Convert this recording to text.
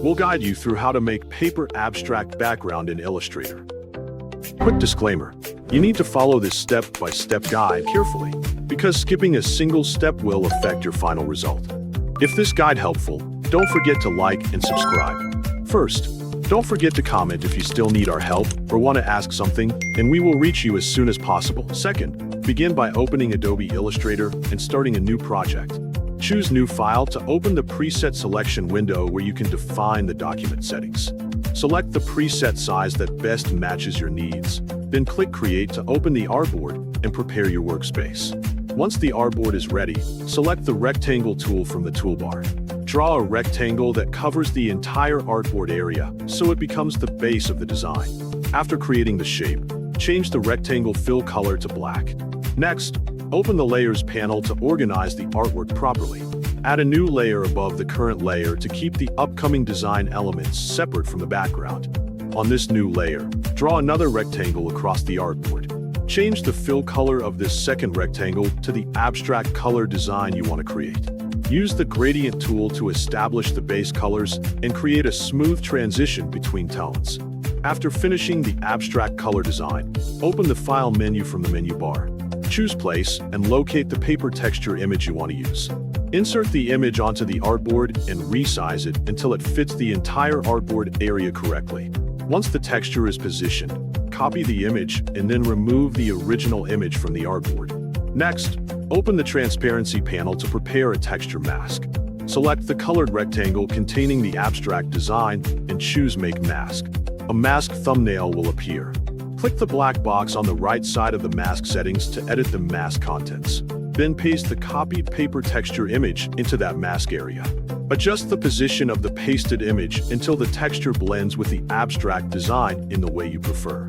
we'll guide you through how to make paper abstract background in Illustrator. Quick disclaimer, you need to follow this step-by-step guide carefully, because skipping a single step will affect your final result. If this guide helpful, don't forget to like and subscribe. First, don't forget to comment if you still need our help or want to ask something, and we will reach you as soon as possible. Second, begin by opening Adobe Illustrator and starting a new project. Choose New File to open the preset selection window where you can define the document settings. Select the preset size that best matches your needs. Then click Create to open the artboard and prepare your workspace. Once the artboard is ready, select the rectangle tool from the toolbar. Draw a rectangle that covers the entire artboard area so it becomes the base of the design. After creating the shape, change the rectangle fill color to black. Next, open the Layers panel to organize the artwork properly. Add a new layer above the current layer to keep the upcoming design elements separate from the background. On this new layer, draw another rectangle across the artboard. Change the fill color of this second rectangle to the abstract color design you want to create. Use the gradient tool to establish the base colors and create a smooth transition between tones. After finishing the abstract color design, open the File menu from the menu bar. Choose Place and locate the paper texture image you want to use. Insert the image onto the artboard and resize it until it fits the entire artboard area correctly. Once the texture is positioned, copy the image and then remove the original image from the artboard. Next, open the Transparency panel to prepare a texture mask. Select the colored rectangle containing the abstract design and choose Make Mask. A mask thumbnail will appear. Click the black box on the right side of the mask settings to edit the mask contents. Then paste the copied paper texture image into that mask area. Adjust the position of the pasted image until the texture blends with the abstract design in the way you prefer.